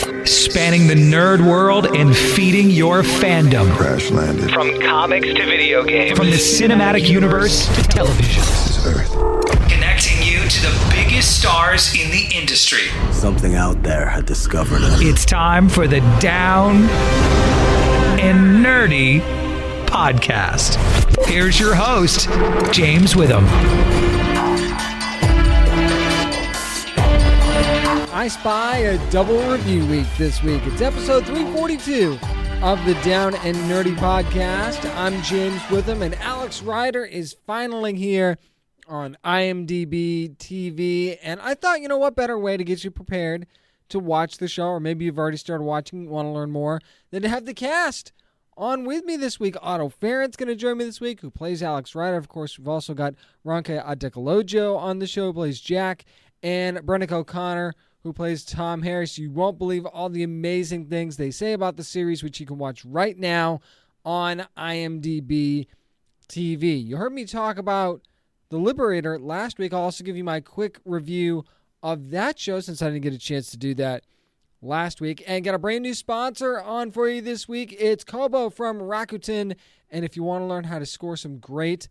Spanning the nerd world and feeding your fandom. Crash landed. From comics to video games. From the cinematic universe to television. This is Earth. Connecting you to the biggest stars in the industry. Something out there had discovered us. It's time for the Down and Nerdy podcast. Here's your host, James Witham. I spy a double review week this week. It's episode 342 of the Down and Nerdy podcast. I'm James Witham, and Alex Rider is finally here on IMDb TV. And I thought, you know what better way to get you prepared to watch the show, or maybe you've already started watching and want to learn more, than to have the cast on with me this week. Otto Farrant's going to join me this week, who plays Alex Rider. Of course, we've also got Ronke Adekoluejo on the show, who plays Jack, and Brenock O'Conner, who plays Tom Harris. You won't believe all the amazing things they say about the series, which you can watch right now on IMDb TV. You heard me talk about The Liberator last week. I'll also give you my quick review of that show, since I didn't get a chance to do that last week. And got a brand new sponsor on for you this week. It's Kobo from Rakuten. And if you want to learn how to score some great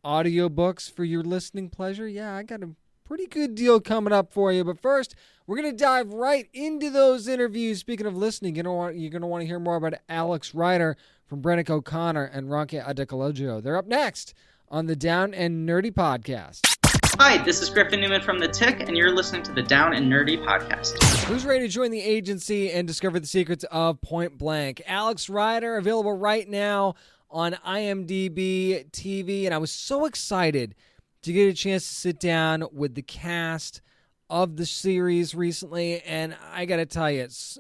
audiobooks for your listening pleasure, yeah, I got a pretty good deal coming up for you. But first, we're going to dive right into those interviews. Speaking of listening, you're going to want to hear more about Alex Rider from Brenock O'Conner and Ronke Adekoluejo. They're up next on the Down and Nerdy podcast. Hi, this is Griffin Newman from The Tick, and you're listening to the Down and Nerdy podcast. Who's ready to join the agency and discover the secrets of Point Blanc? Alex Rider, available right now on IMDb TV. And I was so excited to get a chance to sit down with the cast of the series recently, and I gotta tell you, it's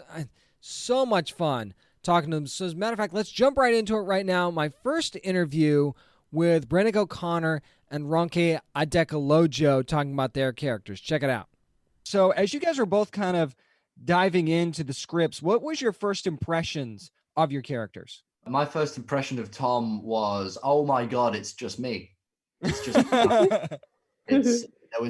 so much fun talking to them. So as a matter of fact, let's jump right into it right now. My first interview with Brenock O'Conner and Ronke Adekoluejo, talking about their characters. Check it out. So as you guys are both kind of diving into the scripts, what was your first impressions of your characters? My first impression of Tom was, oh my God, it's just me. It's just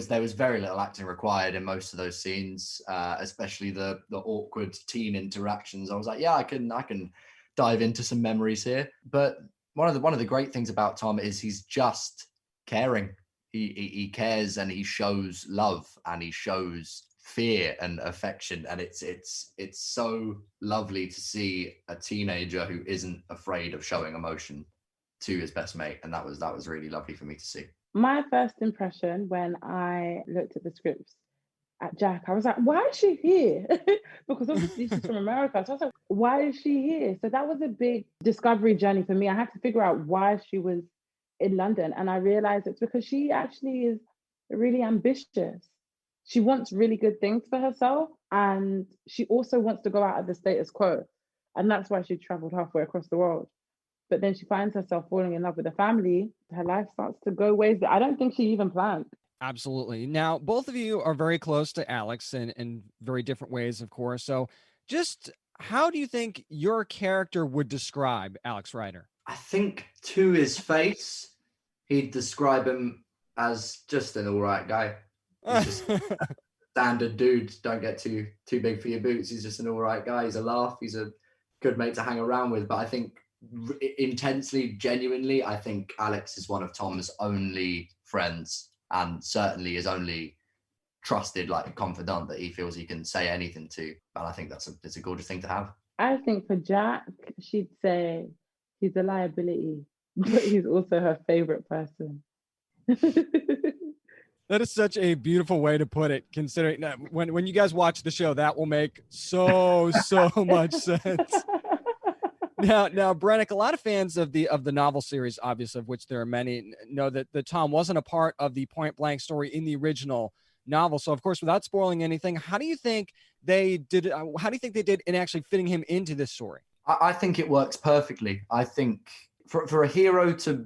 there was very little acting required in most of those scenes, especially the awkward teen interactions. I was like, yeah, I can dive into some memories here. But one of the great things about Tom is he's just caring. He cares, and he shows love, and he shows fear and affection, and it's so lovely to see a teenager who isn't afraid of showing emotion to his best mate, and that was really lovely for me to see. My first impression when I looked at the scripts at Jack, I was like, why is she here? Because obviously she's from America. So I was like, why is she here? So that was a big discovery journey for me. I had to figure out why she was in London. And I realized it's because she actually is really ambitious. She wants really good things for herself. And she also wants to go out of the status quo. And that's why she traveled halfway across the world. But then she finds herself falling in love with a family. Her life starts to go ways that I don't think she even planned. Absolutely. Now, both of you are very close to Alex in very different ways, of course. So just how do you think your character would describe Alex Rider? I think to his face, he'd describe him as just an all right guy. He's just standard dude. Don't get too big for your boots. He's just an all right guy. He's a laugh. He's a good mate to hang around with. But I think intensely, genuinely, I think Alex is one of Tom's only friends, and certainly his only trusted, like, confidant that he feels he can say anything to. And I think it's a gorgeous thing to have. I think for Jack, she'd say he's a liability, but he's also her favorite person. That is such a beautiful way to put it, considering that when you guys watch the show, that will make so much sense. Now, Brenock, a lot of fans of the novel series, obviously, of which there are many, know that Tom wasn't a part of the Point Blanc story in the original novel. So, of course, without spoiling anything, how do you think they did in actually fitting him into this story? I think it works perfectly. I think for a hero to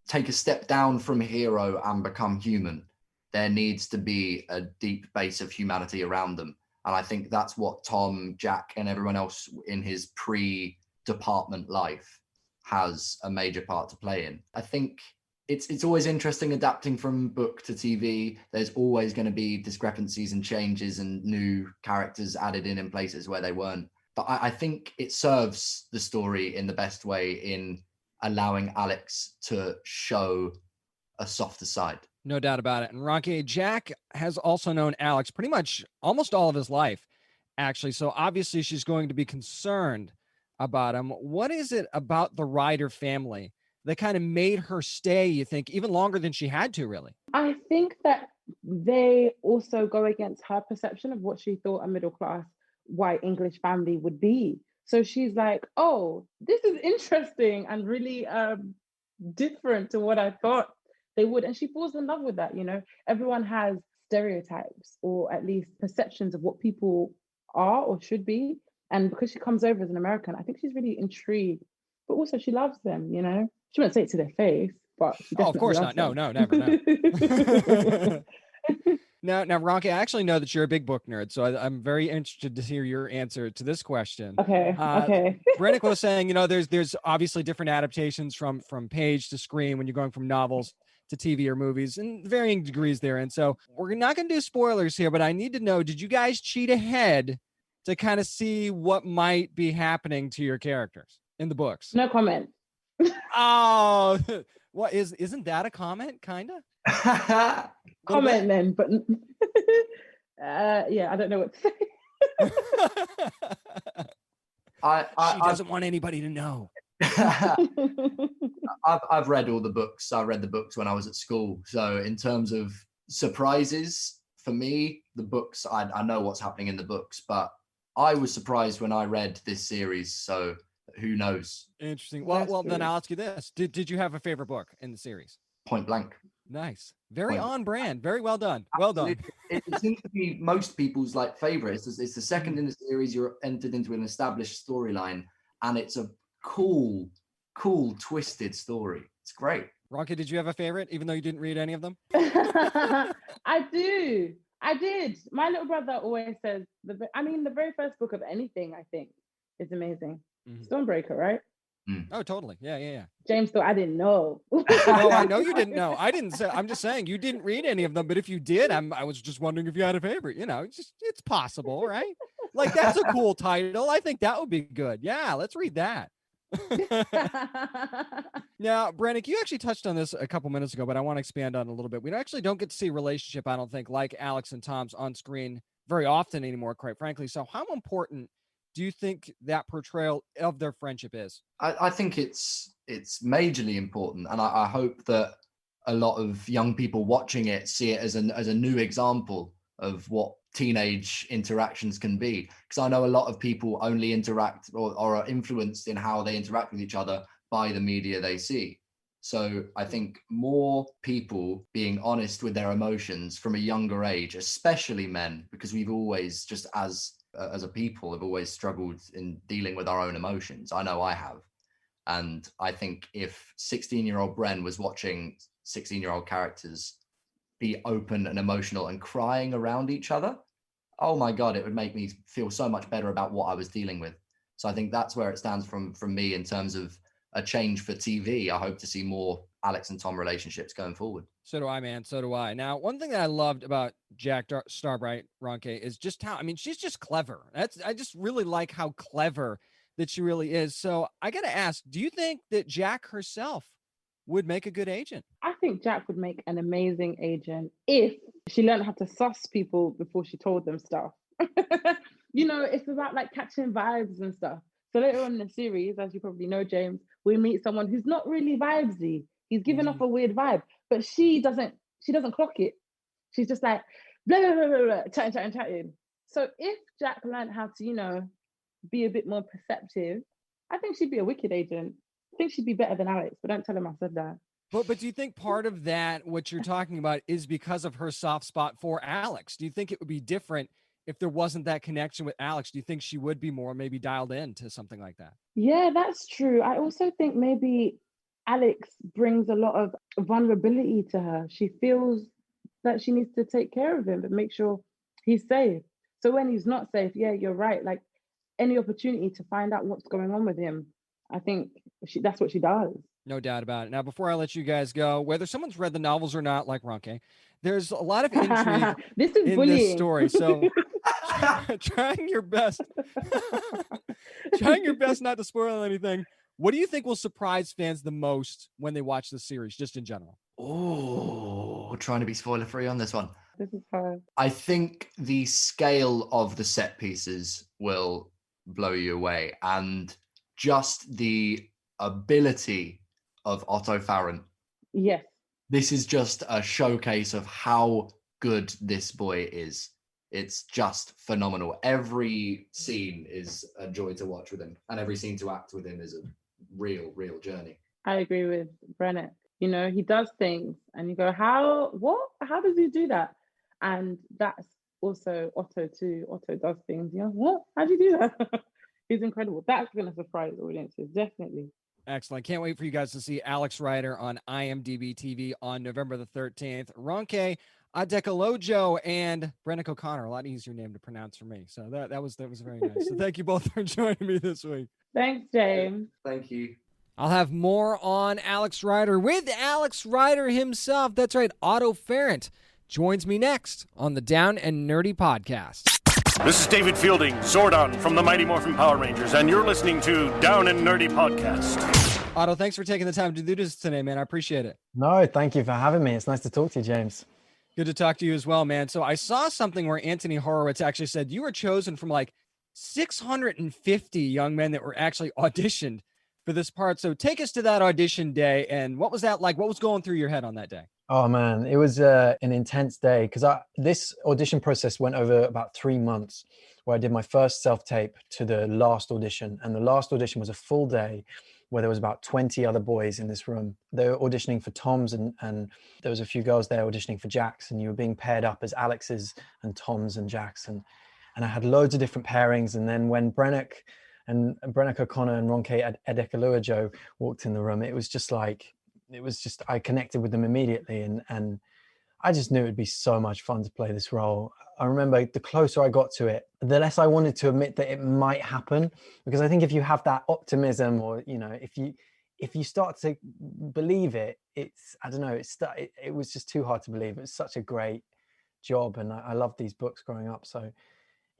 take a step down from hero and become human, there needs to be a deep base of humanity around them. And I think that's what Tom, Jack, and everyone else in his pre-department life has a major part to play in. I think it's always interesting adapting from book to TV. There's always going to be discrepancies and changes and new characters added in places where they weren't. But I think it serves the story in the best way in allowing Alex to show a softer side. No doubt about it. And Ronke, Jack has also known Alex pretty much almost all of his life, actually. So obviously she's going to be concerned about him. What is it about the Ryder family that kind of made her stay, you think, even longer than she had to, really? I think that they also go against her perception of what she thought a middle class white English family would be. So she's like, oh, this is interesting and really different to what I thought they would. And she falls in love with that, you know. Everyone has stereotypes or at least perceptions of what people are or should be. And because she comes over as an American, I think she's really intrigued. But also she loves them, you know. She won't say it to their face, but she of course not. them. No, never. No. Now, Ronke, I actually know that you're a big book nerd, so I'm very interested to hear your answer to this question. Okay. Brenock was saying, you know, there's obviously different adaptations from page to screen when you're going from novels to TV or movies, and varying degrees there. And so we're not going to do spoilers here, but I need to know, did you guys cheat ahead to kind of see what might be happening to your characters in the books? No comment. Oh, what isn't that a comment, kind of? Comment then, but yeah, I don't know what to say. She doesn't want anybody to know. I've read all the books. I read the books when I was at school. So in terms of surprises, for me, the books, I know what's happening in the books, but I was surprised when I read this series. So who knows? Interesting. Well, then I'll ask you this. Did you have a favorite book in the series? Point Blank. Nice. Very Point on brand. Very well done. Well done. It seems to be most people's like favorite. It's the second in the series. You're entered into an established storyline, and it's a cool, twisted story. It's great. Ronke, did you have a favorite, even though you didn't read any of them? I did. My little brother always says, the very first book of anything, I think, is amazing. Stormbreaker, right? Oh, totally. Yeah. James thought I didn't know. No, I know you didn't know. I didn't say. I'm just saying you didn't read any of them. But if you did, I was just wondering if you had a favorite. You know, it's possible, right? Like, that's a cool title. I think that would be good. Yeah, let's read that. Now, Brenock, you actually touched on this a couple minutes ago, but I want to expand on it a little bit. We don't get to see a relationship, I don't think, like Alex and Tom's on screen very often anymore, quite frankly. So how important do you think that portrayal of their friendship is? I think it's majorly important, and I hope that a lot of young people watching it see it as a new example of what teenage interactions can be. Because I know a lot of people only interact or are influenced in how they interact with each other by the media they see. So I think more people being honest with their emotions from a younger age, especially men, because we've always, just as a people, have always struggled in dealing with our own emotions. I know I have. And I think if 16-year-old Bren was watching 16-year-old characters be open and emotional and crying around each other, oh my God, it would make me feel so much better about what I was dealing with. So I think that's where it stands from me in terms of a change for TV. I hope to see more Alex and Tom relationships going forward. So do I, man. So do I. Now, one thing that I loved about Jack Starbright, Ronke, is just how, she's just clever. I just really like how clever that she really is. So I got to ask, do you think that Jack herself would make a good agent? I think Jack would make an amazing agent if she learned how to suss people before she told them stuff. You know, it's about like catching vibes and stuff. So later on in the series, as you probably know, James, we meet someone who's not really vibesy. He's giving off a weird vibe, but she doesn't clock it. She's just like, blah, blah, blah, blah, blah, chatting. So if Jack learned how to, you know, be a bit more perceptive, I think she'd be a wicked agent. I think she'd be better than Alex, but don't tell him I said that. But do you think part of that, what you're talking about, is because of her soft spot for Alex? Do you think it would be different if there wasn't that connection with Alex? Do you think she would be more maybe dialed in to something like that? Yeah, that's true. I also think maybe Alex brings a lot of vulnerability to her. She feels that she needs to take care of him and make sure he's safe. So when he's not safe, yeah, you're right. Like, any opportunity to find out what's going on with him, I think that's what she does. No doubt about it. Now, before I let you guys go, whether someone's read the novels or not, like Ronke, there's a lot of intrigue This is in bullying. this story. So trying your best, trying your best not to spoil anything. What do you think will surprise fans the most when they watch the series, just in general? Oh, trying to be spoiler free on this one. This is hard. I think the scale of the set pieces will blow you away, and just the ability of Otto Farrant. Yes. This is just a showcase of how good this boy is. It's just phenomenal. Every scene is a joy to watch with him, and every scene to act with him is a real journey. I agree with Brenock. You know, he does things and you go, how does he do that? And that's also Otto too. Otto does things, you know, what? How do you do that? He's incredible. That's going to surprise audiences, definitely. Excellent. Can't wait for you guys to see Alex Rider on IMDb TV on November the 13th. Ronke Adekoluejo and Brenock O'Conner. A lot easier name to pronounce for me. So that was very nice. So thank you both for joining me this week. Thanks, James. Thank you. I'll have more on Alex Rider with Alex Rider himself. That's right. Otto Farrant joins me next on the Down and Nerdy podcast. This is David Fielding, Zordon from the Mighty Morphin Power Rangers, and you're listening to Down and Nerdy Podcast. Otto, thanks for taking the time to do this today, man. I appreciate it. No, thank you for having me. It's nice to talk to you, James. Good to talk to you as well, man. So I saw something where Anthony Horowitz actually said you were chosen from like 650 young men that were actually auditioned for this part. So take us to that audition day, and what was that like? What was going through your head on that day? Oh man, it was an intense day because this audition process went over about 3 months, where I did my first self-tape to the last audition, and the last audition was a full day where there was about 20 other boys in this room. They were auditioning for Toms, and there was a few girls there auditioning for Jacks, and you were being paired up as Alex's and Toms and Jacks, and I had loads of different pairings. And then when Brenock O'Conner and Ronke Adekoluejo walked in the room, it was just I connected with them immediately, and I just knew it'd be so much fun to play this role. I remember the closer I got to it, the less I wanted to admit that it might happen, because I think if you have that optimism, or you know, if you start to believe it, it was just too hard to believe. It was such a great job, and I loved these books growing up. So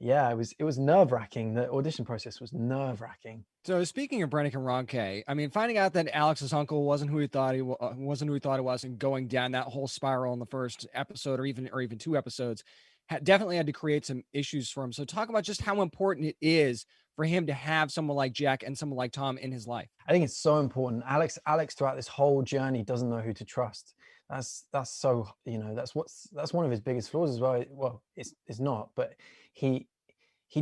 yeah, it was nerve-wracking. The audition process was nerve-wracking. So speaking of Brenock and Ronke, I mean, finding out that Alex's uncle wasn't who he thought it was, and going down that whole spiral in the first episode, or even 2 episodes, definitely had to create some issues for him. So talk about just how important it is for him to have someone like Jack and someone like Tom in his life. I think it's so important. Alex throughout this whole journey doesn't know who to trust. That's so, you know, that's one of his biggest flaws as well. Well, it's not, but he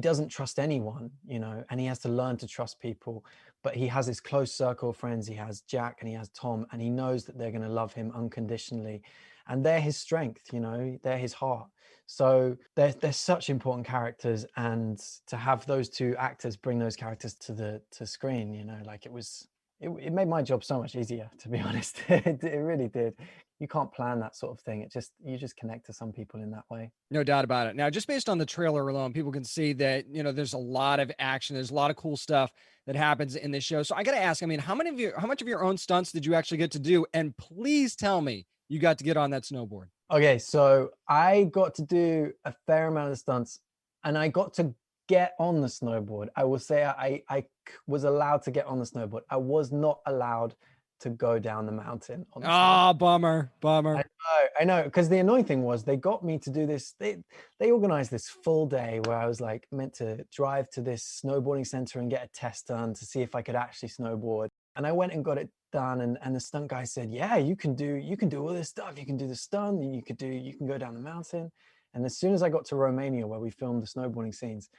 doesn't trust anyone, you know, and he has to learn to trust people. But he has this close circle of friends. He has Jack and he has Tom, and he knows that they're going to love him unconditionally, and they're his strength, you know, they're his heart. So they're such important characters, and to have those 2 actors bring those characters to screen, you know, like it made my job so much easier, to be honest. It really did. You can't plan that sort of thing. You just connect to some people in that way. No doubt about it. Now, just based on the trailer alone, people can see that, you know, there's a lot of action. There's a lot of cool stuff that happens in this show. So I got to ask, I mean, how much of your own stunts did you actually get to do? And please tell me you got to get on that snowboard. Okay, so I got to do a fair amount of stunts, and I got to get on the snowboard. I will say I was allowed to get on the snowboard. I was not allowed to go down the mountain. Bummer. I know, because the annoying thing was they got me to do this. They organized this full day where I was like meant to drive to this snowboarding center and get a test done to see if I could actually snowboard. And I went and got it done, and the stunt guy said, yeah, you can do all this stuff. You can do the stunt, you can go down the mountain. And as soon as I got to Romania, where we filmed the snowboarding scenes,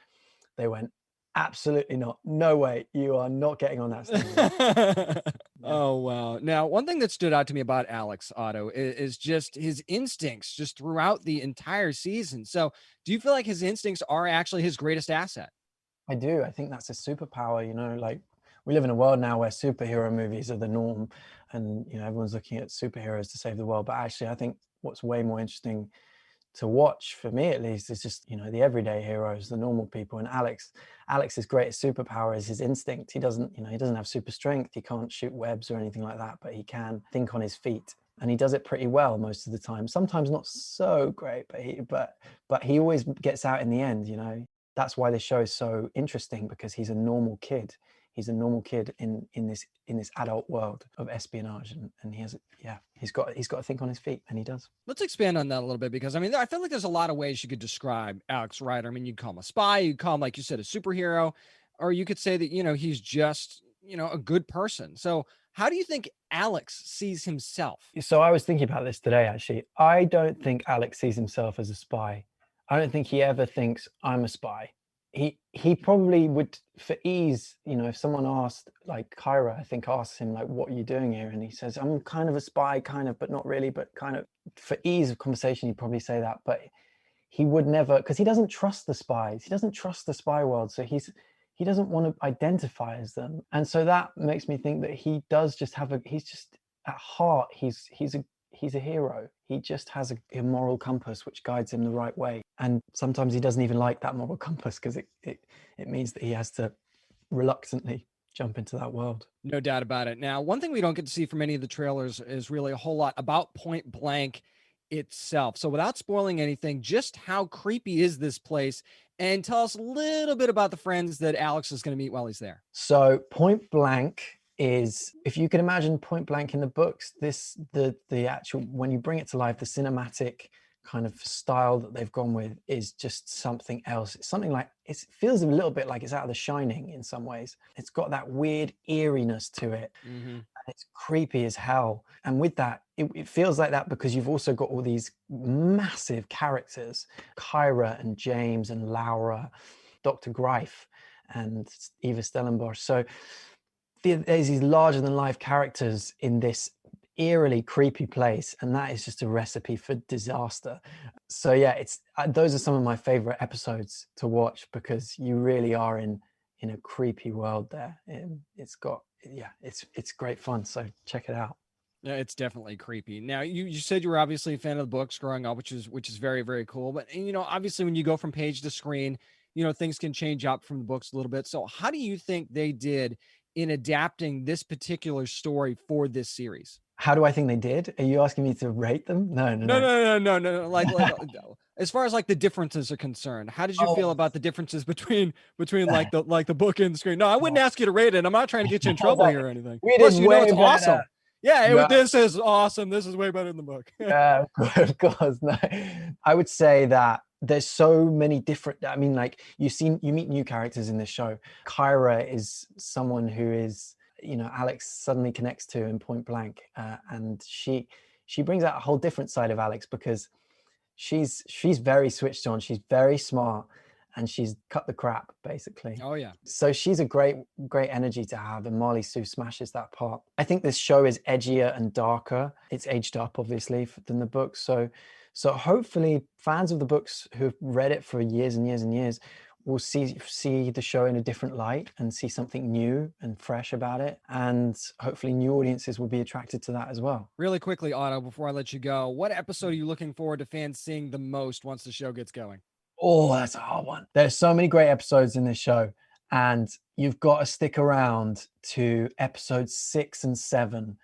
they went, absolutely not. No way. You are not getting on that snowboard. Oh, wow. Now, one thing that stood out to me about Alex, Otto, is just his instincts just throughout the entire season. So do you feel like his instincts are actually his greatest asset? I do. I think that's a superpower, you know, like we live in a world now where superhero movies are the norm, and, you know, everyone's looking at superheroes to save the world. But actually, I think what's way more interesting to watch, for me at least, is just, the everyday heroes, the normal people. And Alex's greatest superpower is his instinct. He doesn't have super strength. He can't shoot webs or anything like that, but he can think on his feet. And he does it pretty well most of the time. Sometimes not so great, but he always gets out in the end, That's why this show is so interesting, because he's a normal kid. He's a normal kid in this adult world of espionage, and he's got to think on his feet, and he does. Let's expand on that a little bit, because I feel like there's a lot of ways you could describe Alex Rider. You'd call him a spy, you'd call him, like you said, a superhero, or you could say that he's just a good person. So how do you think Alex sees himself? So I was thinking about this today, actually. I don't think Alex sees himself as a spy. I don't think he ever thinks, I'm a spy. He probably would, for ease, if someone asked, like Kyra, I think, asks him, like, what are you doing here? And he says, I'm kind of a spy, kind of, but not really, but kind of. For ease of conversation, he'd probably say that, but he would never, because he doesn't trust the spies. He doesn't trust the spy world. So he doesn't want to identify as them. And so that makes me think that he does just he's just, at heart, he's a hero. He just has a moral compass which guides him the right way. And sometimes he doesn't even like that moral compass, because it means that he has to reluctantly jump into that world. No doubt about it. Now, one thing we don't get to see from any of the trailers is really a whole lot about Point Blanc itself. So without spoiling anything, just how creepy is this place? And tell us a little bit about the friends that Alex is going to meet while he's there. So Point Blanc is, if you can imagine Point Blanc in the books, the actual, when you bring it to life, the cinematic kind of style that they've gone with is just something else. It's something like, it feels a little bit like it's out of The Shining in some ways. It's got that weird eeriness to it. Mm-hmm. And it's creepy as hell. And with that, it feels like that because you've also got all these massive characters, Kyra and James and Laura, Dr. Greif and Eva Stellenbosch. So there's these larger than life characters in this eerily creepy place, and that is just a recipe for disaster. So yeah, those are some of my favorite episodes to watch, because you really are in a creepy world there. It's great fun, so check it out. Yeah, it's definitely creepy. Now, you said you were obviously a fan of the books growing up, which is very, very cool. But obviously when you go from page to screen, things can change up from the books a little bit. So how do you think they did in adapting this particular story for this series? How do I think they did? Are you asking me to rate them? No. Like as far as like the differences are concerned, how did you feel about the differences between like the book and the screen? No, I wouldn't ask you to rate it. I'm not trying to get you in trouble here or anything. Plus, it's awesome. Yeah, this is awesome. This is way better than the book. Yeah, of course. No, I would say that there's so many different. I mean, like you meet new characters in this show. Kyra is someone who is, Alex suddenly connects to in Point Blanc, and she brings out a whole different side of Alex, because she's very switched on. She's very smart, and she's cut the crap basically. Oh yeah. So she's a great energy to have, and Marley Sue smashes that part. I think this show is edgier and darker. It's aged up obviously than the books. So hopefully fans of the books who've read it for years and years and years will see the show in a different light and see something new and fresh about it. And hopefully new audiences will be attracted to that as well. Really quickly, Otto, before I let you go, what episode are you looking forward to fans seeing the most once the show gets going? Oh, that's a hard one. There's so many great episodes in this show, and you've got to stick around to episodes 6 and 7.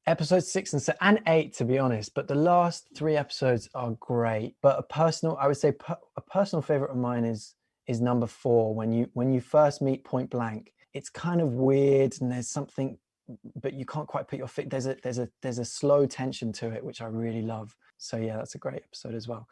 Episodes 6 and 7 and 8, to be honest, but the last 3 episodes are great. But I would say a personal favorite of mine is number 4. When you first meet Point Blanc, it's kind of weird, and there's something, but you can't quite put your feet. There's a slow tension to it, which I really love. So yeah, that's a great episode as well.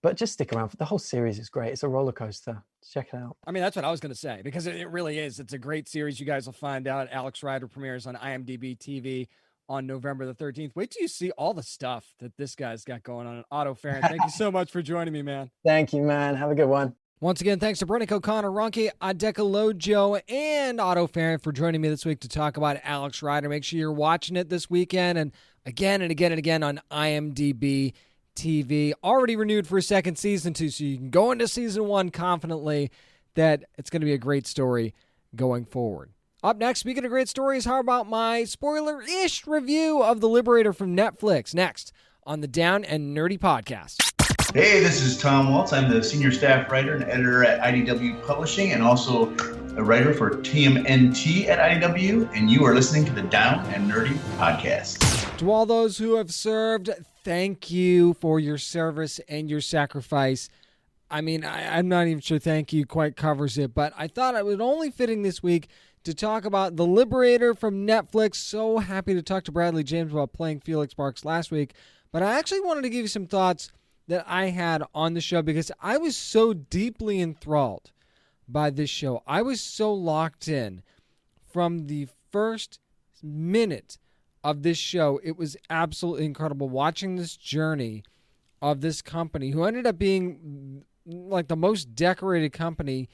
But just stick around. The whole series is great. It's a roller coaster. Check it out. I mean, that's what I was going to say, because it really is. It's a great series. You guys will find out. Alex Rider premieres on IMDb TV on November the 13th. Wait till you see all the stuff that this guy's got going on. Otto Farrant, thank you so much for joining me, man. Thank you, man. Have a good one. Once again, thanks to Brenock O'Conner, Ronke Adekoluejo, and Otto Farrant for joining me this week to talk about Alex Rider. Make sure you're watching it this weekend and again and again and again on IMDb TV. Already renewed for a second season too, so you can go into season 1 confidently that it's going to be a great story going forward. Up next, speaking of great stories, how about my spoiler-ish review of The Liberator from Netflix? Next on the Down and Nerdy Podcast. Hey, this is Tom Waltz. I'm the senior staff writer and editor at IDW Publishing and also a writer for TMNT at IDW, and you are listening to the Down and Nerdy Podcast. To all those who have served, thank you for your service and your sacrifice. I mean, I'm not even sure thank you quite covers it, but I thought it was only fitting this week to talk about The Liberator from Netflix. So happy to talk to Bradley James about playing Felix Sparks last week, but I actually wanted to give you some thoughts that I had on the show because I was so deeply enthralled by this show. I was so locked in from the first minute of this show. It was absolutely incredible watching this journey of this company who ended up being like the most decorated company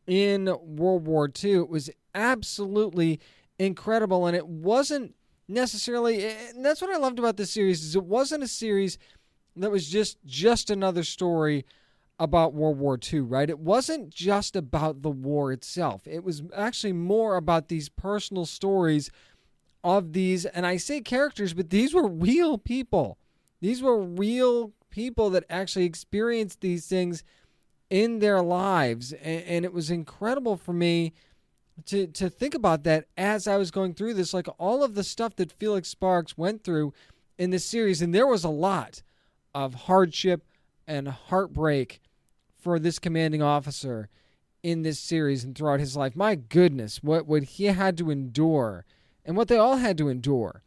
in World War II. It was absolutely incredible, and it wasn't necessarily, and that's what I loved about this series, is it wasn't a series that was just another story about World War II, right? It wasn't just about the war itself. It was actually more about these personal stories of these, and I say characters, but these were real people. These were real people that actually experienced these things in their lives, and it was incredible for me to think about that as I was going through this, like all of the stuff that Felix Sparks went through in this series, and there was a lot of hardship and heartbreak for this commanding officer in this series and throughout his life. My goodness, what he had to endure and what they all had to endure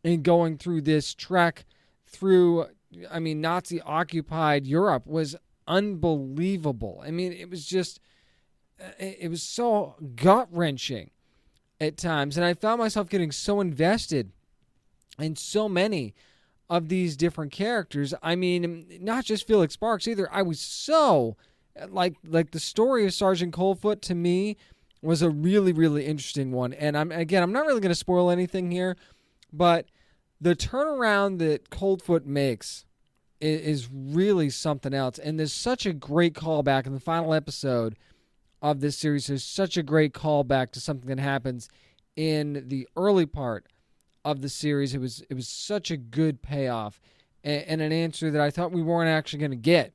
in going through this trek through, I mean, Nazi-occupied Europe was unbelievable. I mean, it was just, it was so gut-wrenching at times, and I found myself getting so invested in so many of these different characters. I mean, not just Felix Sparks either. I was so, like the story of Sergeant Coldfoot to me was a really, really interesting one. And I'm not really going to spoil anything here, but the turnaround that Coldfoot makes is really something else. And there's such a great callback in the final episode of this series. There's such a great callback to something that happens in the early part of the series. It was such a good payoff and an answer that I thought we weren't actually going to get,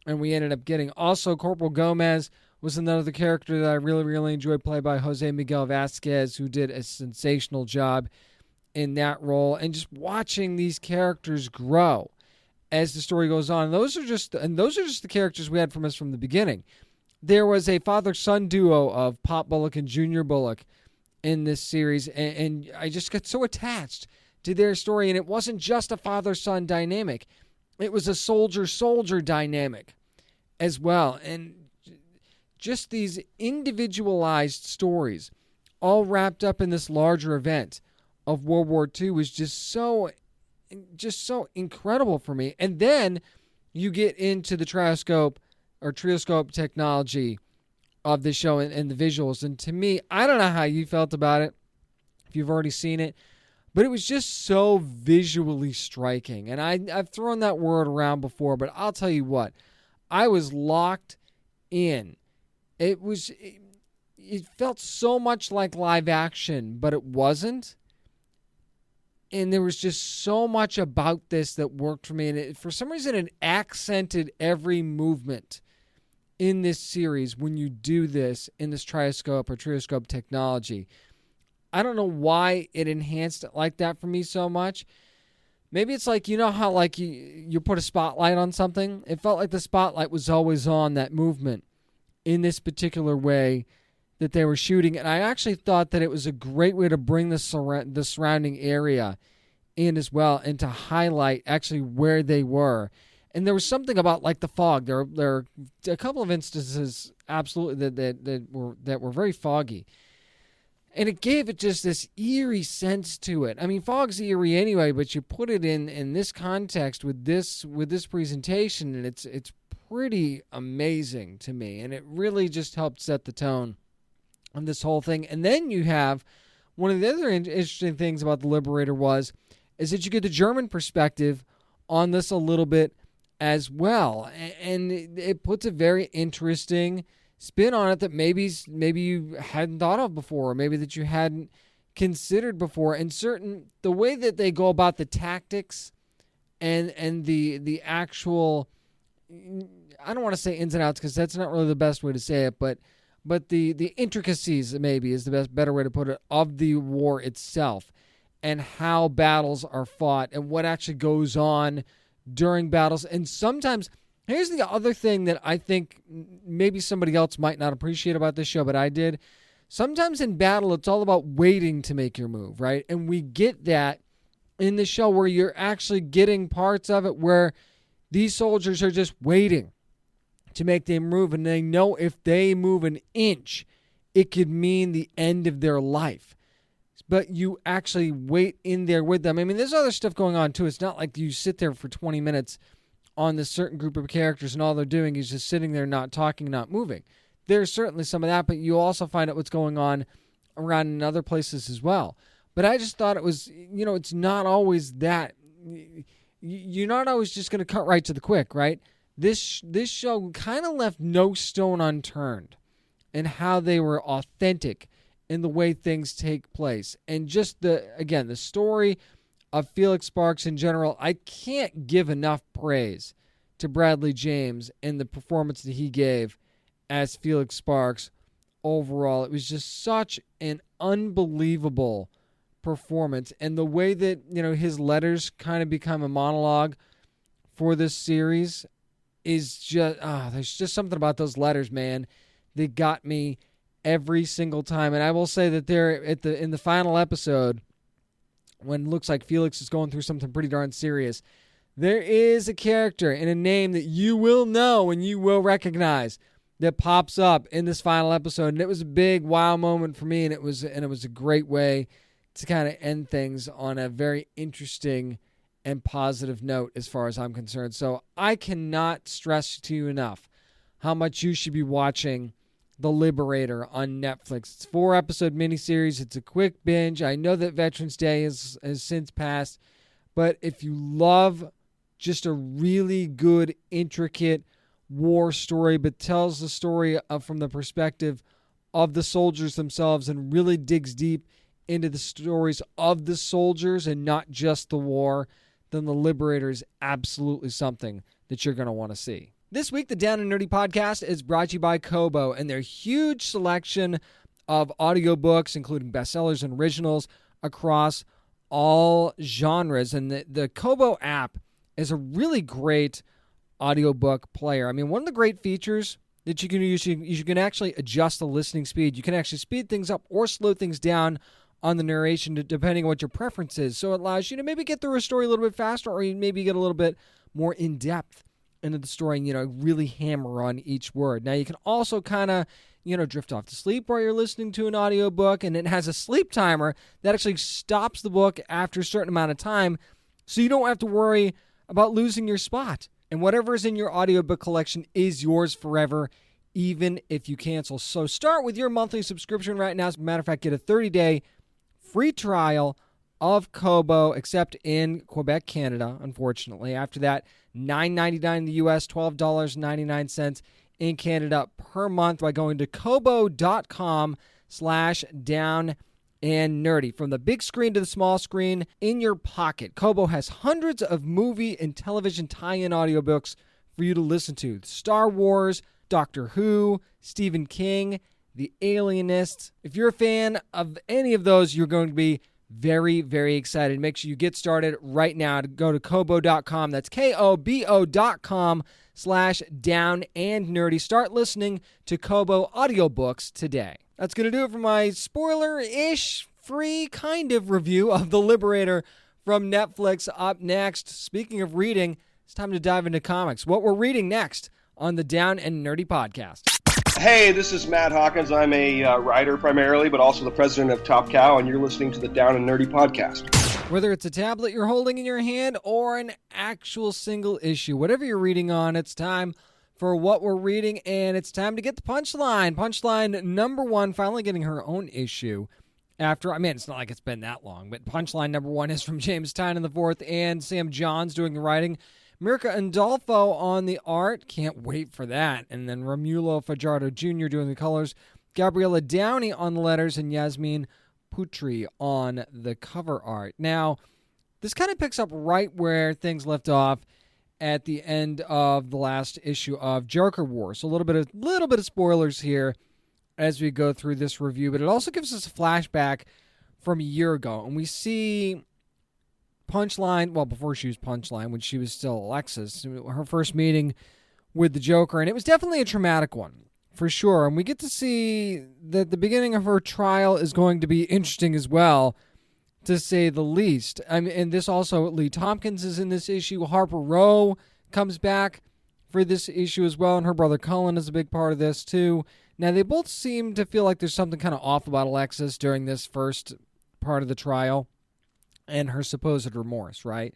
and we ended up getting. Also, Corporal Gomez was another character that I really, really enjoyed, played by Jose Miguel Vasquez, who did a sensational job in that role. And just watching these characters grow as the story goes on. And those are just the characters we had from us from the beginning. There was a father-son duo of Pop Bullock and Junior Bullock in this series, and I just got so attached to their story. And it wasn't just a father-son dynamic. It was a soldier-soldier dynamic as well. And just these individualized stories all wrapped up in this larger event of World War II was just so incredible for me. And then you get into the trioscope technology of the show and the visuals. And to me, I don't know how you felt about it, if you've already seen it, but it was just so visually striking. And I've thrown that word around before, but I'll tell you what, I was locked in. It felt so much like live action, but it wasn't. And there was just so much about this that worked for me. And for some reason, it accented every movement in this series when you do this in this trioscope technology. I don't know why it enhanced it like that for me so much. Maybe it's like, you know how like you put a spotlight on something? It felt like the spotlight was always on that movement in this particular way that they were shooting. And I actually thought that it was a great way to bring the surrounding area in as well and to highlight actually where they were. And there was something about like the fog. There are a couple of instances absolutely that were very foggy. And it gave it just this eerie sense to it. I mean, fog's eerie anyway, but you put it in this context with this presentation, and it's pretty amazing to me. And it really just helped set the tone on this whole thing. And then you have one of the other interesting things about The Liberator is that you get the German perspective on this a little bit as well. And it puts a very interesting spin on it that maybe you hadn't thought of before, or maybe that you hadn't considered before. And the way that they go about the tactics and the actual I don't want to say ins and outs because that's not really the best way to say it, but the intricacies maybe is the better way to put it, of the war itself and how battles are fought and what actually goes on during battles. And sometimes, here's the other thing that I think maybe somebody else might not appreciate about this show, but I did. Sometimes in battle, it's all about waiting to make your move, right? And we get that in the show where you're actually getting parts of it where these soldiers are just waiting to make their move, and they know if they move an inch, it could mean the end of their life. But you actually wait in there with them. I mean, there's other stuff going on, too. It's not like you sit there for 20 minutes on this certain group of characters and all they're doing is just sitting there not talking, not moving. There's certainly some of that, but you also find out what's going on around in other places as well. But I just thought it was, it's not always that. You're not always just going to cut right to the quick, right? This show kind of left no stone unturned in how they were authentic in the way things take place. And just the story of Felix Sparks in general, I can't give enough praise to Bradley James and the performance that he gave as Felix Sparks overall. It was just such an unbelievable performance. And the way that, his letters kind of become a monologue for this series is just, there's just something about those letters, man, that got me every single time. And I will say that there in the final episode, when it looks like Felix is going through something pretty darn serious, there is a character and a name that you will know and you will recognize that pops up in this final episode. And it was a big wow moment for me, and it was a great way to kind of end things on a very interesting and positive note as far as I'm concerned. So I cannot stress to you enough how much you should be watching The Liberator on Netflix. It's a 4-episode miniseries. It's a quick binge. I know that Veterans Day has since passed, but if you love just a really good, intricate war story, but tells the story from the perspective of the soldiers themselves and really digs deep into the stories of the soldiers and not just the war, then The Liberator is absolutely something that you're going to want to see. This week, the Down and Nerdy podcast is brought to you by Kobo and their huge selection of audiobooks, including bestsellers and originals across all genres. And the Kobo app is a really great audiobook player. I mean, one of the great features that you can use, you can actually adjust the listening speed. You can actually speed things up or slow things down on the narration depending on what your preference is. So it allows you to maybe get through a story a little bit faster, or you maybe get a little bit more in-depth into the story and, really hammer on each word. Now, you can also kind of, drift off to sleep while you're listening to an audiobook, and it has a sleep timer that actually stops the book after a certain amount of time, so you don't have to worry about losing your spot. And whatever is in your audiobook collection is yours forever, even if you cancel. So start with your monthly subscription right now. As a matter of fact, get a 30-day free trial of Kobo, except in Quebec, Canada, unfortunately. After that, $9.99 in the U.S., $12.99 in Canada per month by going to kobo.com/downandnerdy. From the big screen to the small screen, in your pocket. Kobo has hundreds of movie and television tie-in audiobooks for you to listen to. Star Wars, Doctor Who, Stephen King, The Alienists. If you're a fan of any of those, you're going to be very, very excited. Make sure you get started right now. To go to kobo.com. That's kobo.com/downandnerdy. Start listening to Kobo audiobooks today. That's going to do it for my spoiler-ish, free kind of review of The Liberator from Netflix. Up next, speaking of reading, it's time to dive into comics. What we're reading next on the Down and Nerdy podcast. Hey, this is Matt Hawkins. I'm a writer primarily, but also the president of Top Cow, and you're listening to the Down and Nerdy podcast. Whether it's a tablet you're holding in your hand or an actual single issue, whatever you're reading on, it's time for what we're reading, and it's time to get the Punchline. Punchline #1 finally getting her own issue after, it's not like it's been that long, but Punchline #1 is from James Tynion IV and Sam Johns doing the writing. Mirka Andolfo on the art. Can't wait for that. And then Romulo Fajardo Jr. doing the colors. Gabriella Downey on the letters, and Yasmin Putri on the cover art. Now, this kind of picks up right where things left off at the end of the last issue of Joker War. So a little bit of spoilers here as we go through this review, but it also gives us a flashback from a year ago, and we see Punchline, well, before she was Punchline, when she was still Alexis, her first meeting with the Joker, and it was definitely a traumatic one, for sure. And we get to see that the beginning of her trial is going to be interesting as well, to say the least. I mean, and this also, Lee Tompkins is in this issue. Harper Row comes back for this issue as well, and her brother Cullen is a big part of this too. Now, they both seem to feel like there's something kind of off about Alexis during this first part of the trial and her supposed remorse, right?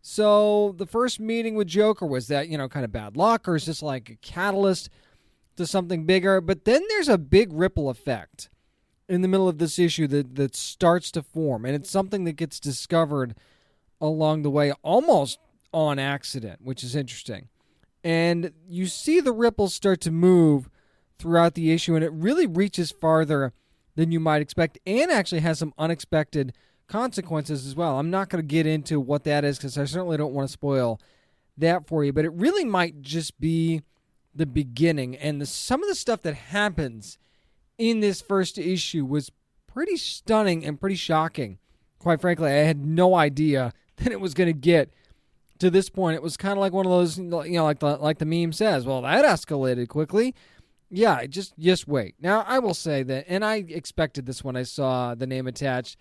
So the first meeting with Joker, was that, kind of bad luck, or is this like a catalyst to something bigger? But then there's a big ripple effect in the middle of this issue that starts to form, and it's something that gets discovered along the way, almost on accident, which is interesting. And you see the ripples start to move throughout the issue, and it really reaches farther than you might expect, and actually has some unexpected consequences as well. I'm not going to get into what that is, because I certainly don't want to spoil that for you, but it really might just be the beginning. And some of the stuff that happens in this first issue was pretty stunning and pretty shocking. Quite frankly, I had no idea that it was going to get to this point. It was kind of like one of those, like the meme says, well, that escalated quickly. Yeah, just wait. Now, I will say that, and I expected this when I saw the name attached,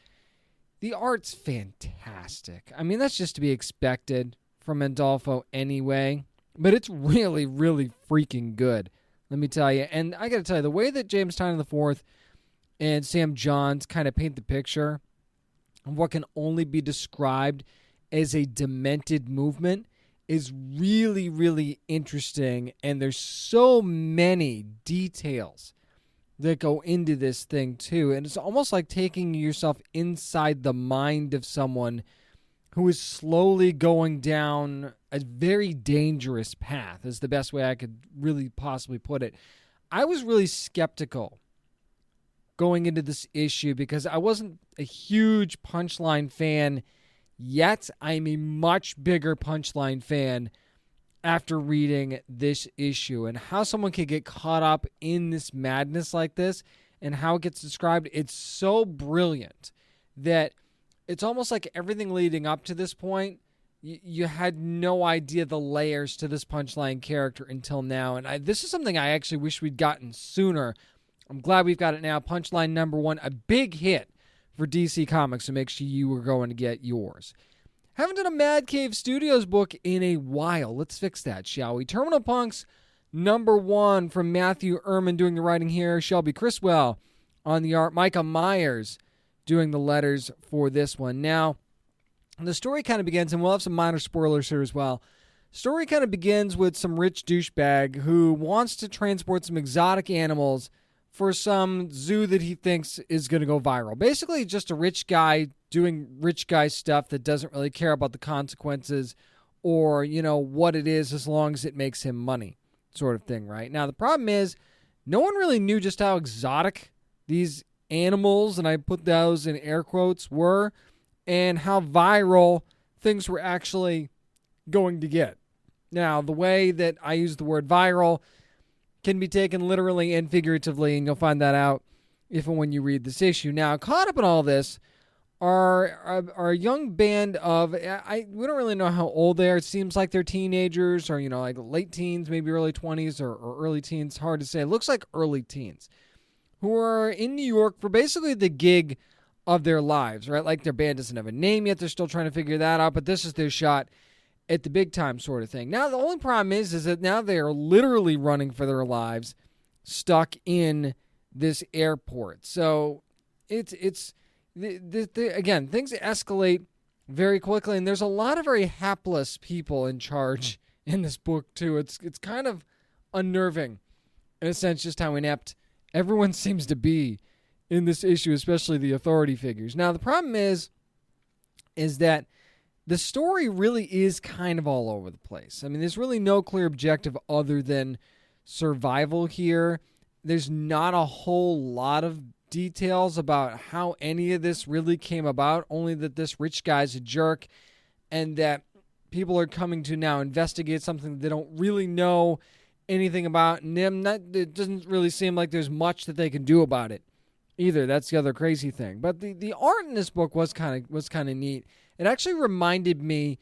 the art's fantastic. I mean, that's just to be expected from Andolfo anyway, but it's really, really freaking good, let me tell you. And I got to tell you, the way that James Tynion IV and Sam Johns kind of paint the picture of what can only be described as a demented movement is really, really interesting, and there's so many details that go into this thing too, and it's almost like taking yourself inside the mind of someone who is slowly going down a very dangerous path, is the best way I could really possibly put it. I was really skeptical going into this issue because I wasn't a huge Punchline fan yet. I'm a much bigger Punchline fan after reading this issue, and how someone can get caught up in this madness like this and how it gets described. It's so brilliant that it's almost like everything leading up to this point, you had no idea the layers to this Punchline character until now. And this is something I actually wish we'd gotten sooner. I'm glad we've got it now. Punchline #1, a big hit for DC Comics, so make sure you are going to get yours. Haven't done a Mad Cave Studios book in a while. Let's fix that, shall we? Terminal Punks #1 from Matthew Ehrman doing the writing here. Shelby Criswell on the art. Micah Myers doing the letters for this one. Now, the story kind of begins, and we'll have some minor spoilers here as well. Story kind of begins with some rich douchebag who wants to transport some exotic animals for some zoo that he thinks is going to go viral. Basically, just a rich guy doing rich guy stuff that doesn't really care about the consequences or, what it is, as long as it makes him money, sort of thing, right? Now, the problem is no one really knew just how exotic these animals, and I put those in air quotes, were, and how viral things were actually going to get. Now, the way that I use the word viral can be taken literally and figuratively, and you'll find that out if and when you read this issue. Now, caught up in all this are a young band of, we don't really know how old they are. It seems like they're teenagers or, like late teens, maybe early 20s or early teens. Hard to say. It looks like early teens who are in New York for basically the gig of their lives, right? Like their band doesn't have a name yet. They're still trying to figure that out, but this is their shot at the big time sort of thing. Now, the only problem is that now they are literally running for their lives stuck in this airport. So again, things escalate very quickly, and there's a lot of very hapless people in charge in this book too. It's kind of unnerving in a sense just how inept everyone seems to be in this issue, especially the authority figures. Now, the problem is that the story really is kind of all over the place. I mean, there's really no clear objective other than survival here. There's not a whole lot of details about how any of this really came about, only that this rich guy's a jerk and that people are coming to now investigate something that they don't really know anything about, and it doesn't really seem like there's much that they can do about it either. That's the other crazy thing. But the art in this book was kind of neat. It actually reminded me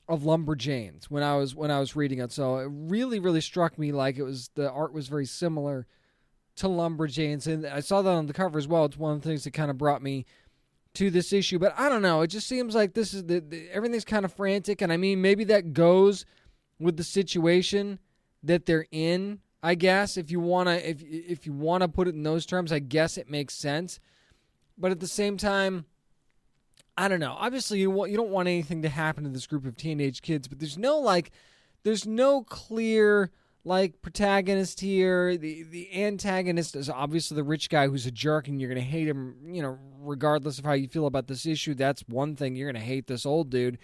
of Lumberjanes when I was reading it. So it really, really struck me like the art was very similar to Lumberjanes, and I saw that on the cover as well. It's one of the things that kind of brought me to this issue. But I don't know. It just seems like this is everything's kind of frantic, and I mean maybe that goes with the situation that they're in. I guess if you wanna put it in those terms, I guess it makes sense. But at the same time, I don't know. Obviously, you don't want anything to happen to this group of teenage kids, but there's no clear protagonist here. The antagonist is obviously the rich guy who's a jerk, and you're gonna hate him, regardless of how you feel about this issue. That's one thing, you're gonna hate this old dude.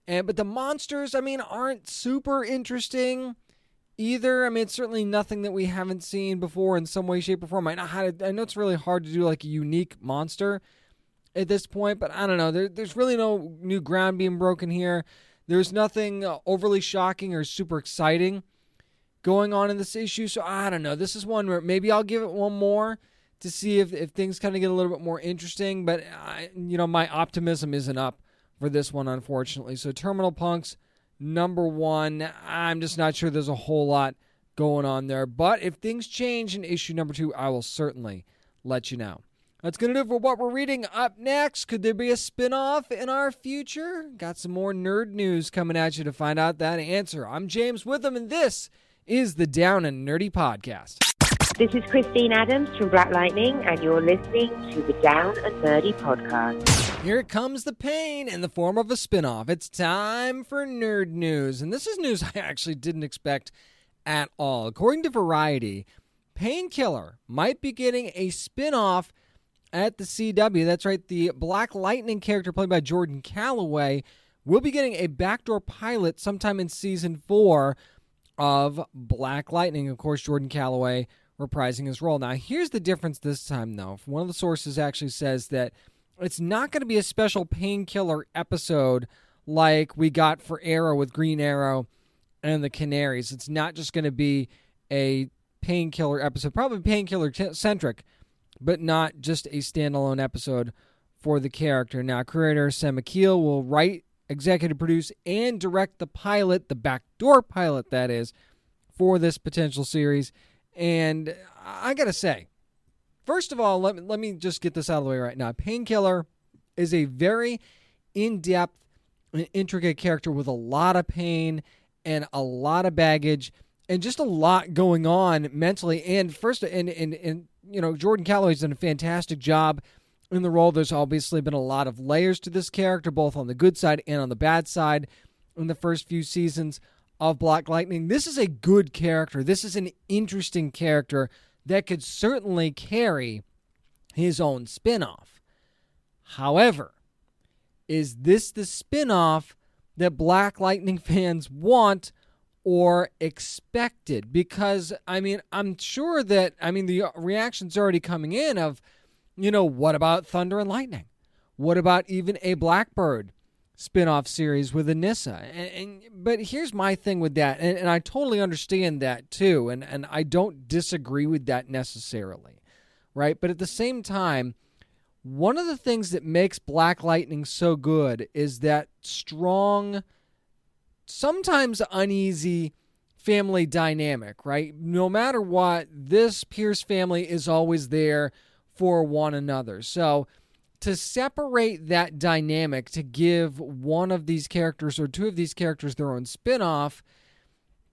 But the monsters, I mean, aren't super interesting either. I mean, it's certainly nothing that we haven't seen before in some way, shape, or form. I know it's really hard to do like a unique monster at this point, but I don't know. There's really no new ground being broken here. There's nothing overly shocking or super exciting going on in this issue, so I don't know. This is one where maybe I'll give it one more to see if things kind of get a little bit more interesting, but my optimism isn't up for this one, unfortunately. So Terminal Punks #1, I'm just not sure there's a whole lot going on there, but if things change in issue #2, I will certainly let you know. That's going to do it for what we're reading. Up next, could there be a spinoff in our future? Got some more nerd news coming at you to find out that answer. I'm James Witham, and this is the Down and Nerdy Podcast. This is Christine Adams from Black Lightning, and you're listening to the Down and Nerdy Podcast. Here comes the pain in the form of a spinoff. It's time for nerd news, and this is news I actually didn't expect at all. According to Variety, Painkiller might be getting a spinoff at the CW. That's right, the Black Lightning character played by Jordan Calloway will be getting a backdoor pilot sometime in Season 4 of Black Lightning. Of course, Jordan Calloway reprising his role. Now, here's the difference this time, though. One of the sources actually says that it's not going to be a special Painkiller episode like we got for Arrow with Green Arrow and the Canaries. It's not just going to be a Painkiller episode, probably Painkiller-centric, but not just a standalone episode for the character. Now, creator Sam McKeel will write, executive produce, and direct the pilot, the backdoor pilot, that is, for this potential series. And I gotta say, first of all, let me just get this out of the way right now. Painkiller is a very in-depth and intricate character with a lot of pain and a lot of baggage and just a lot going on mentally. And Jordan Calloway's done a fantastic job in the role. There's obviously been a lot of layers to this character, both on the good side and on the bad side in the first few seasons of Black Lightning. This is a good character. This is an interesting character that could certainly carry his own spinoff. However, is this the spinoff that Black Lightning fans want or expected? Because, I'm sure that, the reaction's already coming in of, what about Thunder and Lightning? What about even a Blackbird spin-off series with Anissa? But here's my thing with that, and I totally understand that too, and I don't disagree with that necessarily, right? But at the same time, one of the things that makes Black Lightning so good is that strong, sometimes uneasy family dynamic, right? No matter what, this Pierce family is always there for one another. So to separate that dynamic, to give one of these characters or two of these characters their own spin-off,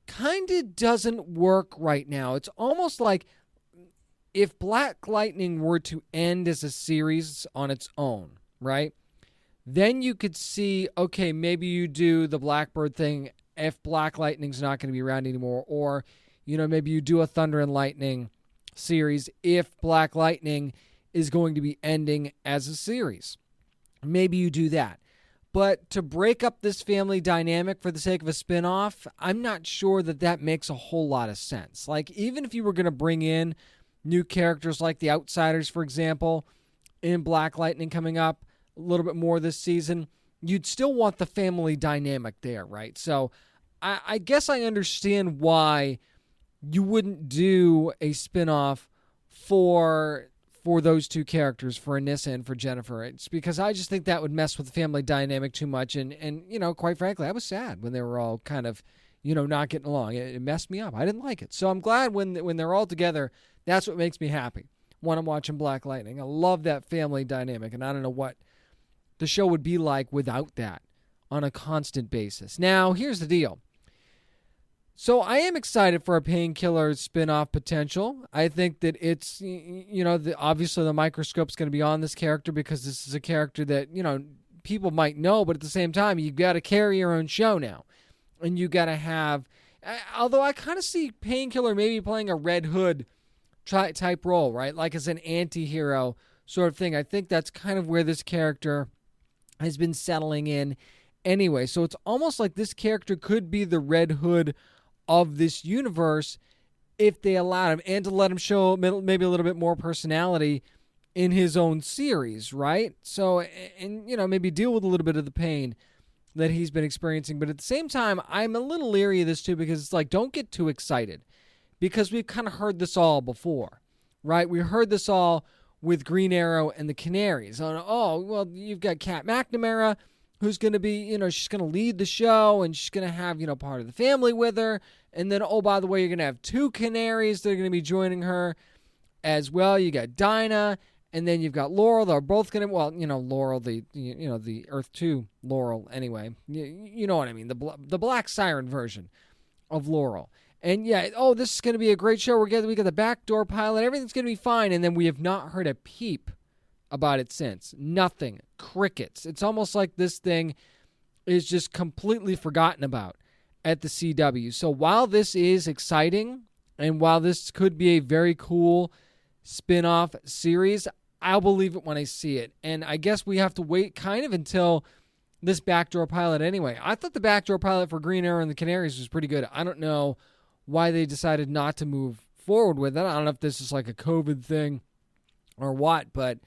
kind of doesn't work right now. It's almost like if Black Lightning were to end as a series on its own, right? Then you could see, okay, maybe you do the Blackbird thing if Black Lightning's not going to be around anymore. Or, maybe you do a Thunder and Lightning series if Black Lightning is going to be ending as a series. Maybe you do that. But to break up this family dynamic for the sake of a spinoff, I'm not sure that makes a whole lot of sense. Like, even if you were going to bring in new characters like the Outsiders, for example, in Black Lightning coming up a little bit more this season, you'd still want the family dynamic there, right? So I guess I understand why you wouldn't do a spinoff for those two characters, for Anissa and for Jennifer. It's because I just think that would mess with the family dynamic too much. And quite frankly, I was sad when they were all kind of, not getting along. It messed me up. I didn't like it. So I'm glad when they're all together, that's what makes me happy when I'm watching Black Lightning. I love that family dynamic, and I don't know what the show would be like without that on a constant basis. Now, here's the deal. So I am excited for a Painkiller spinoff potential. I think that it's, obviously the microscope's going to be on this character because this is a character that, people might know, but at the same time, you've got to carry your own show now. And you got to have, although I kind of see Painkiller maybe playing a Red Hood type role, right? Like as an anti-hero sort of thing. I think that's kind of where this character has been settling in anyway. So it's almost like this character could be the Red Hood of this universe if they allowed him, and to let him show maybe a little bit more personality in his own series, right? So, and maybe deal with a little bit of the pain that he's been experiencing. But at the same time, I'm a little leery of this too, because it's like, don't get too excited, because we've kind of heard this all before, right? We heard this all with Green Arrow and the Canaries. Oh, well, you've got Kat McNamara, who's going to be, she's going to lead the show, and she's going to have, part of the family with her. And then, oh, by the way, you're going to have two Canaries that are going to be joining her as well. You got Dinah, and then you've got Laurel. They're both going to, Laurel, the Earth 2 Laurel anyway. You know what I mean, the Black Siren version of Laurel. And yeah, this is going to be a great show. We got the backdoor pilot. Everything's going to be fine. And then we have not heard a peep about it since. Nothing. Crickets. It's almost like this thing is just completely forgotten about at the CW. So while this is exciting, and while this could be a very cool spin-off series, I'll believe it when I see it. And I guess we have to wait kind of until this backdoor pilot anyway. I thought the backdoor pilot for Green Arrow and the Canaries was pretty good. I don't know why they decided not to move forward with it. I don't know if this is like a COVID thing or what, but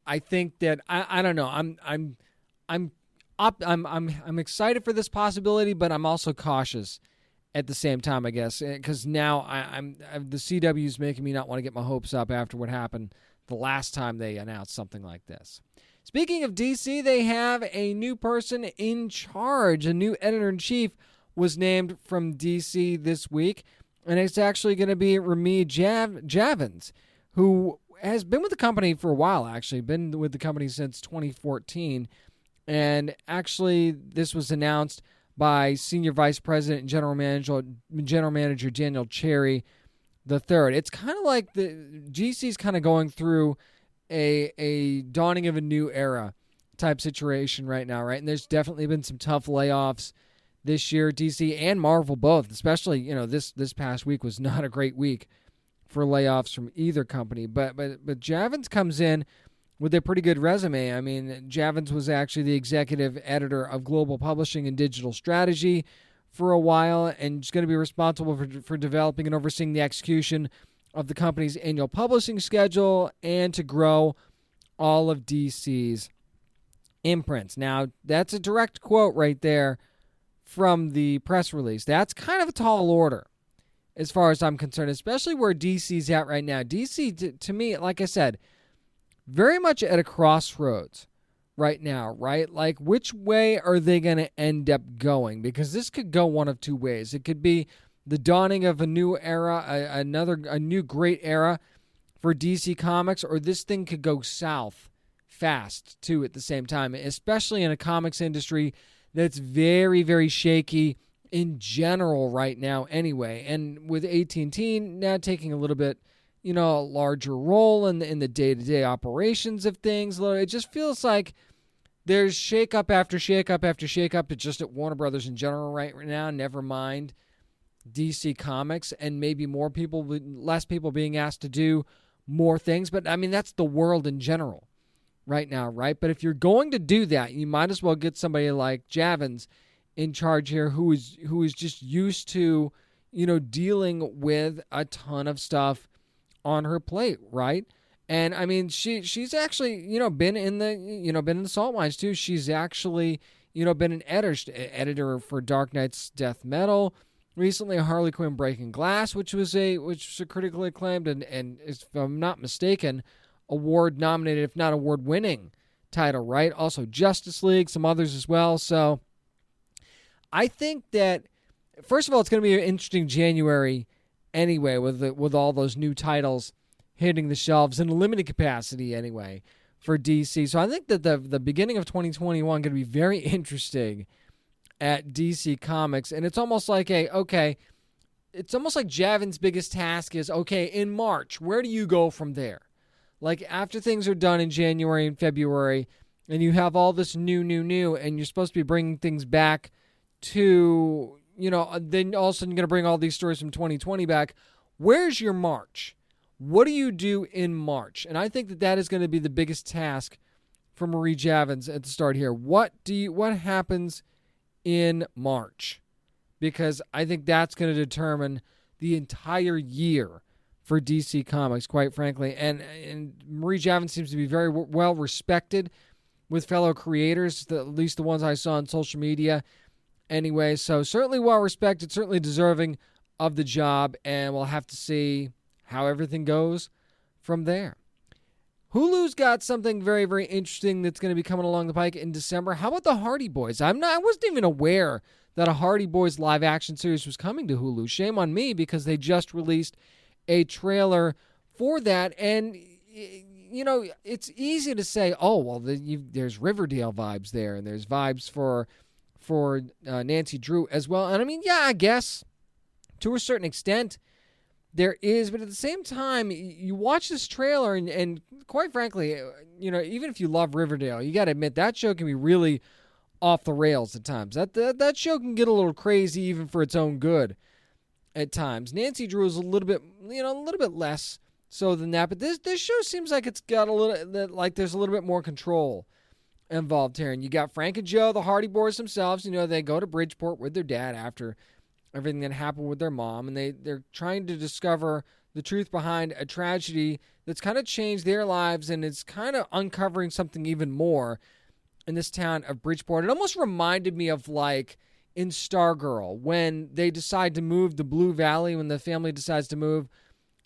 I think that I don't know. I'm excited for this possibility, but I'm also cautious at the same time, I guess, because now the CW is making me not want to get my hopes up after what happened the last time they announced something like this. Speaking of DC, they have a new person in charge. A new editor-in-chief was named from DC this week, and it's actually going to be Rami Javins, who has been with the company for a while, actually. Been with the company since 2014. And actually, this was announced by Senior Vice President and General Manager Daniel Cherry III. It's kind of like the GC's kind of going through a dawning of a new era type situation right now, right? And there's definitely been some tough layoffs this year, DC and Marvel both. Especially, this past week was not a great week for layoffs from either company. But Javins comes in with a pretty good resume. I mean, Javins was actually the executive editor of Global Publishing and Digital Strategy for a while, and is going to be responsible for developing and overseeing the execution of the company's annual publishing schedule and to grow all of DC's imprints. Now, that's a direct quote right there from the press release. That's kind of a tall order as far as I'm concerned, especially where DC's at right now. DC, to me, like I said, very much at a crossroads right now, right? Like, which way are they going to end up going? Because this could go one of two ways. It could be the dawning of a new era, a new great era for DC Comics, or this thing could go south fast, too, at the same time, especially in a comics industry that's very, very shaky in general right now anyway. And with AT&T now taking a little bit, a larger role in the day-to-day operations of things, it just feels like there's shakeup after shakeup after shakeup just at Warner Brothers in general right now, never mind DC Comics, and maybe less people being asked to do more things. But, I mean, that's the world in general right now, right? But if you're going to do that, you might as well get somebody like Javins in charge here who is just used to, dealing with a ton of stuff on her plate, right? And I mean, she's actually, been in the salt mines too. She's actually, been an editor for Dark Knight's Death Metal. Recently, Harley Quinn Breaking Glass, which was a critically acclaimed and if I'm not mistaken, award nominated, if not award winning title, right? Also Justice League, some others as well. So I think that, first of all, it's going to be an interesting January anyway, with all those new titles hitting the shelves in a limited capacity anyway for DC. So I think that the beginning of 2021 going to be very interesting at DC Comics. And it's almost like it's almost like Javin's biggest task is, okay, in March, where do you go from there? Like after things are done in January and February and you have all this new, and you're supposed to be bringing things back to, then all of a sudden you're going to bring all these stories from 2020 back. Where's your March? What do you do in March? And I think that is going to be the biggest task for Marie Javins at the start here. What happens in March? Because I think that's going to determine the entire year for DC Comics, quite frankly. And Marie Javins seems to be very well respected with fellow creators, at least the ones I saw on social media. Anyway, so certainly well respected, certainly deserving of the job, and we'll have to see how everything goes from there. Hulu's got something very, very interesting that's going to be coming along the pike in December. How about the Hardy Boys? I wasn't even aware that a Hardy Boys live action series was coming to Hulu. Shame on me, because they just released a trailer for that, and it's easy to say, oh well, there's Riverdale vibes there, and there's vibes for Nancy Drew as well. And I mean, yeah, I guess to a certain extent there is, but at the same time, you watch this trailer and quite frankly, even if you love Riverdale, you got to admit that show can be really off the rails at times. That show can get a little crazy even for its own good at times. Nancy Drew is a little bit less so than that, but this show seems like it's got there's a little bit more control involved here. And you got Frank and Joe, the Hardy Boys themselves. They go to Bridgeport with their dad after everything that happened with their mom, and they're trying to discover the truth behind a tragedy that's kind of changed their lives, and it's kind of uncovering something even more in this town of Bridgeport. It almost reminded me of like in Stargirl, when they decide to move to Blue Valley, when the family decides to move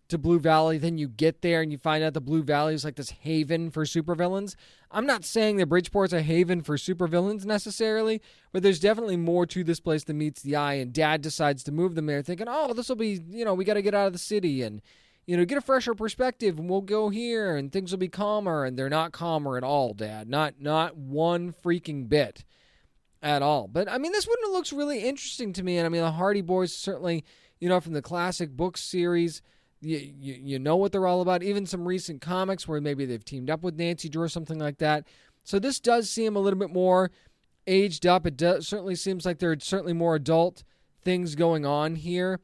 to Blue Valley, then you get there and you find out the Blue Valley is like this haven for supervillains. I'm not saying that Bridgeport's a haven for supervillains necessarily, but there's definitely more to this place than meets the eye, and Dad decides to move them there thinking, oh, this will be, we got to get out of the city and, get a fresher perspective, and we'll go here and things will be calmer, and they're not calmer at all, Dad. Not one freaking bit at all. But, I mean, this one looks really interesting to me, and I mean, the Hardy Boys certainly, from the classic book series, you know what they're all about. Even some recent comics where maybe they've teamed up with Nancy Drew or something like that. So this does seem a little bit more aged up. It certainly seems like there are certainly more adult things going on here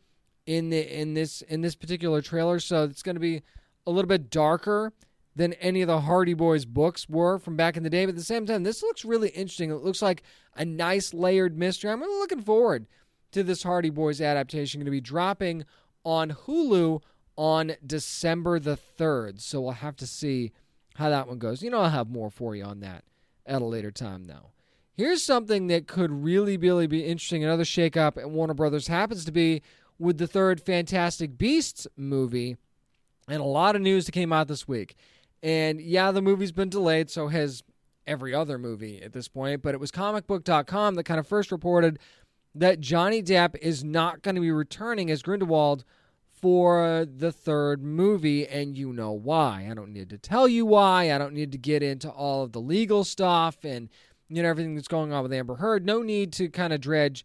in this particular trailer. So it's going to be a little bit darker than any of the Hardy Boys books were from back in the day. But at the same time, this looks really interesting. It looks like a nice layered mystery. I'm really looking forward to this Hardy Boys adaptation. Going to be dropping on Hulu on December the 3rd. So we'll have to see how that one goes. I'll have more for you on that at a later time, though. Here's something that could really, really be interesting. Another shakeup at Warner Brothers happens to be with the third Fantastic Beasts movie, and a lot of news that came out this week. And yeah, the movie's been delayed, so has every other movie at this point, but it was comicbook.com that kind of first reported that Johnny Depp is not going to be returning as Grindelwald for the third movie, and you know why. I don't need to tell you why. I don't need to get into all of the legal stuff and everything that's going on with Amber Heard. No need to kind of dredge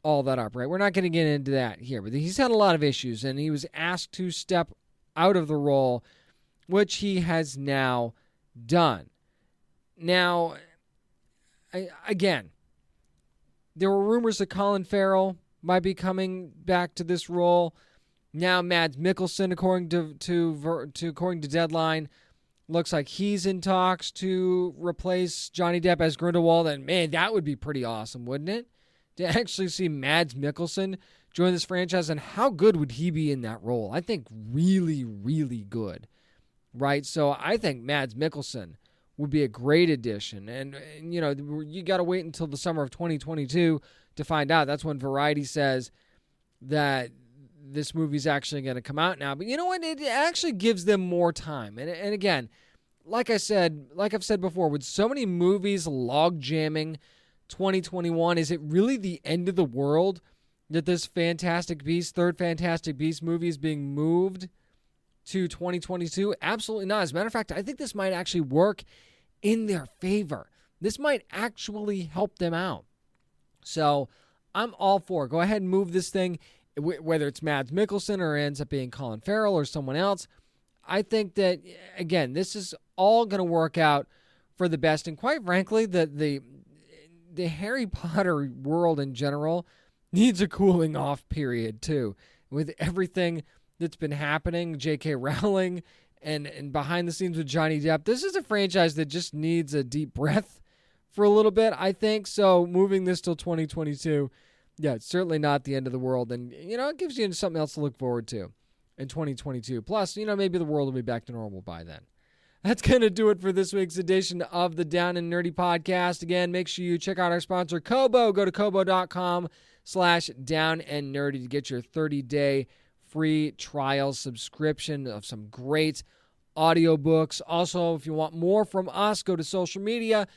all that up, right? We're not going to get into that here, but he's had a lot of issues, and he was asked to step out of the role, which he has now done. Now, again, there were rumors that Colin Farrell might be coming back to this role. Now Mads Mikkelsen, according to Deadline, looks like he's in talks to replace Johnny Depp as Grindelwald. And man, that would be pretty awesome, wouldn't it? To actually see Mads Mikkelsen join this franchise, and how good would he be in that role? I think really, really good right? So I think Mads Mikkelsen would be a great addition. And you know, you got to wait until the summer of 2022 to find out. That's when Variety says that this movie's actually going to come out now. But you know what? It actually gives them more time. And again, like I've said before, with so many movies log jamming 2021, is it really the end of the world that this third Fantastic Beast movie is being moved to 2022? Absolutely not. As a matter of fact, I think this might actually work in their favor. This might actually help them out. So I'm all for it. Go ahead and move this thing, whether it's Mads Mikkelsen or ends up being Colin Farrell or someone else. I think that, again, this is all going to work out for the best. And quite frankly, the Harry Potter world in general needs a cooling off period too. With everything that's been happening, J.K. Rowling and behind the scenes with Johnny Depp, this is a franchise that just needs a deep breath for a little bit, I think. So moving this till 2022, yeah, it's certainly not the end of the world. And, you know, it gives you something else to look forward to in 2022. Plus, you know, maybe the world will be back to normal by then. That's going to do it for this week's edition of the Down and Nerdy podcast. Again, make sure you check out our sponsor, Kobo. Go to kobo.com/downandnerdy to get your 30-day free trial subscription of some great audiobooks. Also, if you want more from us, go to social media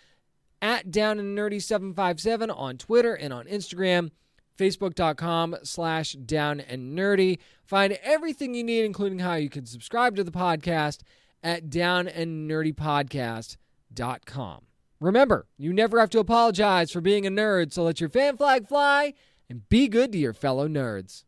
at Down and Nerdy 757 on Twitter and on Instagram, facebook.com/downandnerdy. Find everything you need, including how you can subscribe to the podcast at downandnerdypodcast.com. Remember, you never have to apologize for being a nerd, so let your fan flag fly and be good to your fellow nerds.